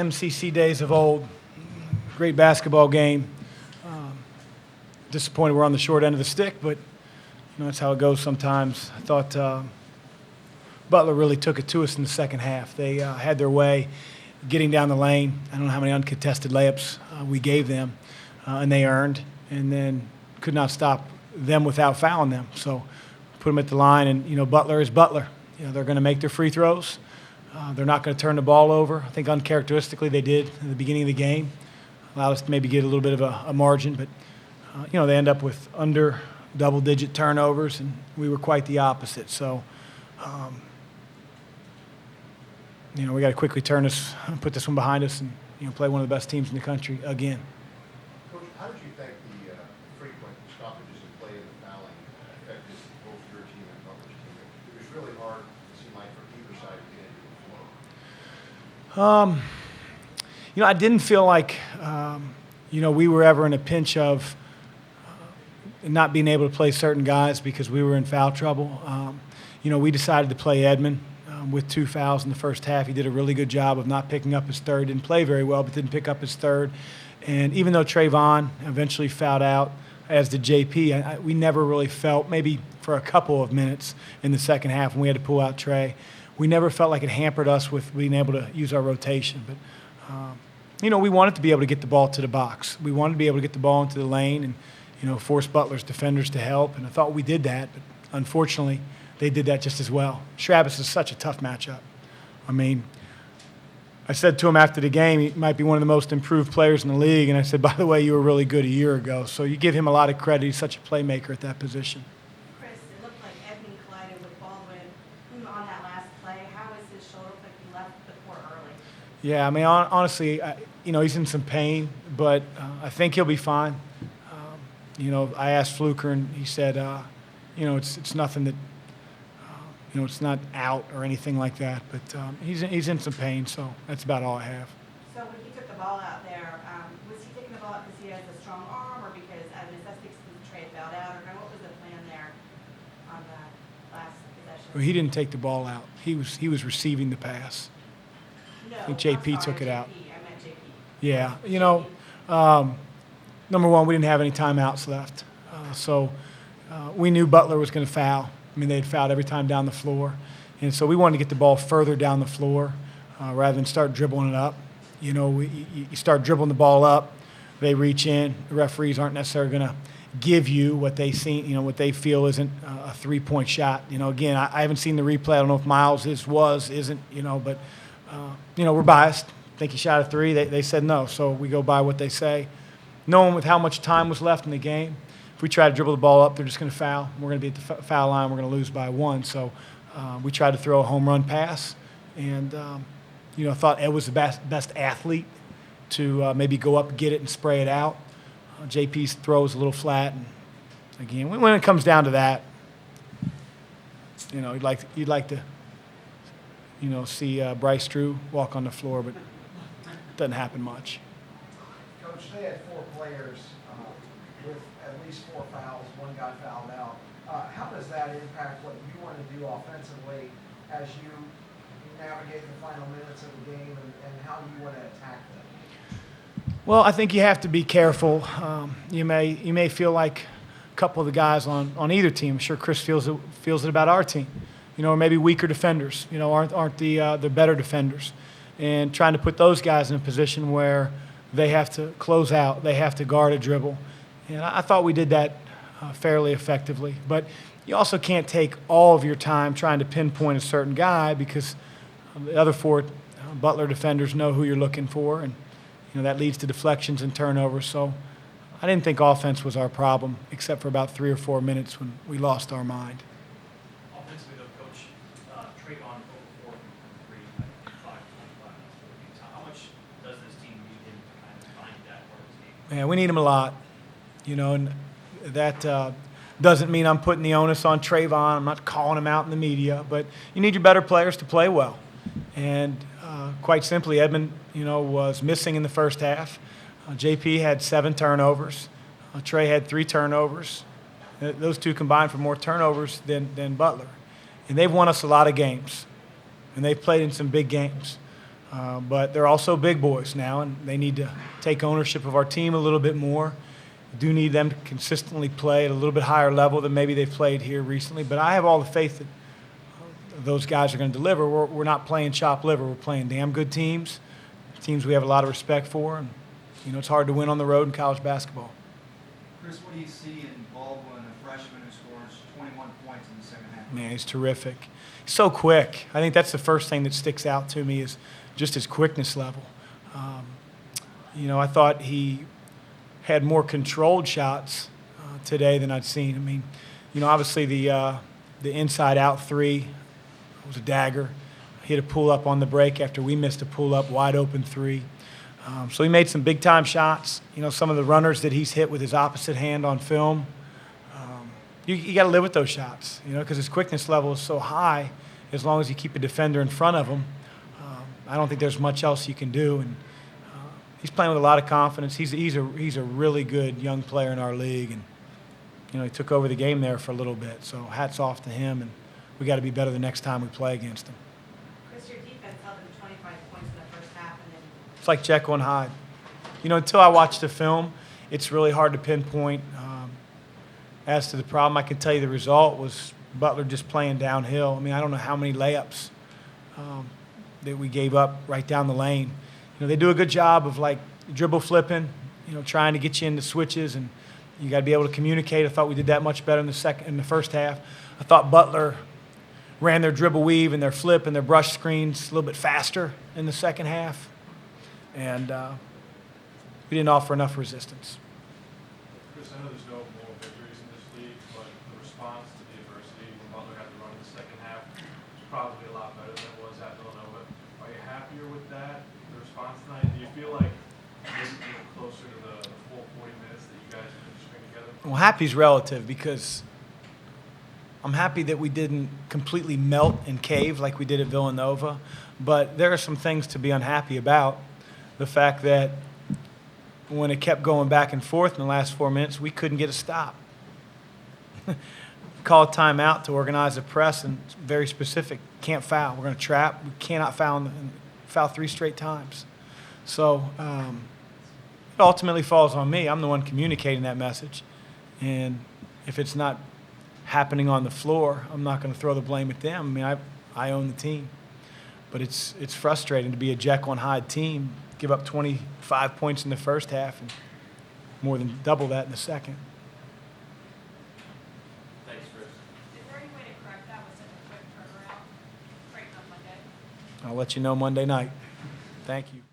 MCC days of old, great basketball game. Disappointed we're on the short end of the stick, but that's how it goes sometimes. I thought Butler really took it to us in the second half. They had their way getting down the lane. I don't know how many uncontested layups we gave them, and they earned, and then could not stop them without fouling them. So put them at the line, and Butler is Butler. They're going to make their free throws. They're not going to turn the ball over. I think uncharacteristically they did at the beginning of the game. Allowed us to maybe get a little bit of a margin, but they end up with under double-digit turnovers, and we were quite the opposite. So, we got to quickly put this one behind us, and play one of the best teams in the country again. Coach, how did you think the frequent stoppages in play and the fouling affected both your team and Butler's team? It was really hard, it seemed like, for either side to get into the flow. I didn't feel like, we were ever in a pinch of not being able to play certain guys because we were in foul trouble. We decided to play Edmond with 2 fouls in the first half. He did a really good job of not picking up his third. Didn't play very well, but didn't pick up his third. And even though Trayvon eventually fouled out, as did JP, we never really felt, maybe for a couple of minutes in the second half when we had to pull out Trey, we never felt like it hampered us with being able to use our rotation. But, we wanted to be able to get the ball to the box. We wanted to be able to get the ball into the lane and, force Butler's defenders to help. And I thought we did that, but unfortunately, they did that just as well. Travis is such a tough matchup. I said to him after the game, he might be one of the most improved players in the league, and I said, by the way, you were really good a year ago. So you give him a lot of credit. He's such a playmaker at that position. Chris, it looked like Edmond collided with Baldwin on that last play. How is his shoulder? Looked like he left the court early. Yeah, honestly, he's in some pain, but I think he'll be fine. I asked Fluker, and he said, it's nothing that, it's not out or anything like that, but he's in some pain, so that's about all I have. So when he took the ball out there, was he taking the ball out because he has a strong arm, or because out of necessity Trey fouled out, or what was the plan there on that last possession? Well, he didn't take the ball out. He was receiving the pass. No, I think JP I'm sorry, took it out. I meant JP. Yeah, number one, we didn't have any timeouts left, so we knew Butler was going to foul. They'd fouled every time down the floor. And so we wanted to get the ball further down the floor rather than start dribbling it up. You start dribbling the ball up, they reach in. The referees aren't necessarily going to give you what they see, what they feel isn't a three-point shot. Again, I haven't seen the replay. I don't know if Miles isn't, but, we're biased. I think he shot a three. They said no, so we go by what they say. Knowing with how much time was left in the game, if we try to dribble the ball up, they're just going to foul. We're going to be at the foul line. We're going to lose by 1. So we tried to throw a home run pass, and thought Ed was the best athlete to maybe go up, get it, and spray it out. JP's throw is a little flat, and again, when it comes down to that, you'd like to see Bryce Drew walk on the floor, but it doesn't happen much. Coach, they had 4 players with at least 4 fouls. One guy fouled out. How does that impact what you want to do offensively as you navigate the final minutes of the game and how you want to attack them? Well, I think you have to be careful. You may feel like a couple of the guys on either team. I'm sure Chris feels it about our team. Or maybe weaker defenders. Aren't the better defenders, and trying to put those guys in a position where they have to close out, they have to guard a dribble. And I thought we did that fairly effectively. But you also can't take all of your time trying to pinpoint a certain guy because the other 4 Butler defenders know who you're looking for, and that leads to deflections and turnovers. So I didn't think offense was our problem, except for about 3 or 4 minutes when we lost our mind. Offensively, though, Coach, Trayvon 4 from 3, 5, 25. How much does this team need him to kind of find that part of his game? Yeah, we need him a lot. And that doesn't mean I'm putting the onus on Trayvon. I'm not calling him out in the media, but you need your better players to play well. And quite simply, Edmond, was missing in the first half. JP had 7 turnovers. Trey had 3 turnovers. Those 2 combined for more turnovers than Butler. And they've won us a lot of games, and they've played in some big games. But they're also big boys now, and they need to take ownership of our team a little bit more. We do need them to consistently play at a little bit higher level than maybe they've played here recently. But I have all the faith that those guys are going to deliver. We're not playing chop liver. We're playing damn good teams we have a lot of respect for. And, it's hard to win on the road in college basketball. Chris, what do you see in Baldwin, a freshman who scores 21 points in the second half? Man, he's terrific. He's so quick. I think that's the first thing that sticks out to me is just his quickness level. I thought he had more controlled shots today than I'd seen. I mean, obviously the inside-out three was a dagger. He had a pull-up on the break after we missed a pull-up, wide-open three. So he made some big-time shots. Some of the runners that he's hit with his opposite hand on film, you got to live with those shots, because his quickness level is so high. As long as you keep a defender in front of him, I don't think there's much else you can do. And he's playing with a lot of confidence. He's a really good young player in our league, and he took over the game there for a little bit. So hats off to him, and we got to be better the next time we play against him. Chris, your defense held them to 25 points in the first half, and then It's like Jekyll and Hyde. Until I watch the film, it's really hard to pinpoint as to the problem. I can tell you the result was Butler just playing downhill. I mean, I don't know how many layups that we gave up right down the lane. They do a good job of dribble flipping, trying to get you into switches, and you got to be able to communicate. I thought we did that much better in the first half. I thought Butler ran their dribble weave and their flip and their brush screens a little bit faster in the second half, and we didn't offer enough resistance. Chris, I know there's no moral victories in this league, but the response to the adversity when Butler had to run in the second half was probably a lot better than it was at Villanova. Are you happier with that, the response tonight? Do you feel like this is getting closer to the full 40 minutes that you guys can string together? Well, happy's relative because I'm happy that we didn't completely melt and cave like we did at Villanova, but there are some things to be unhappy about. The fact that when it kept going back and forth in the last 4 minutes, we couldn't get a stop. Call a timeout to organize a press, and it's very specific. Can't foul. We're going to trap. We cannot foul foul 3 straight times. So it ultimately falls on me. I'm the one communicating that message. And if it's not happening on the floor, I'm not going to throw the blame at them. I mean, I own the team. But it's frustrating to be a Jekyll and Hyde team, give up 25 points in the first half and more than double that in the second. Thanks, Chris. is there any way to correct that with such a quick turnaround, right on Monday? I'll let you know Monday night. Thank you.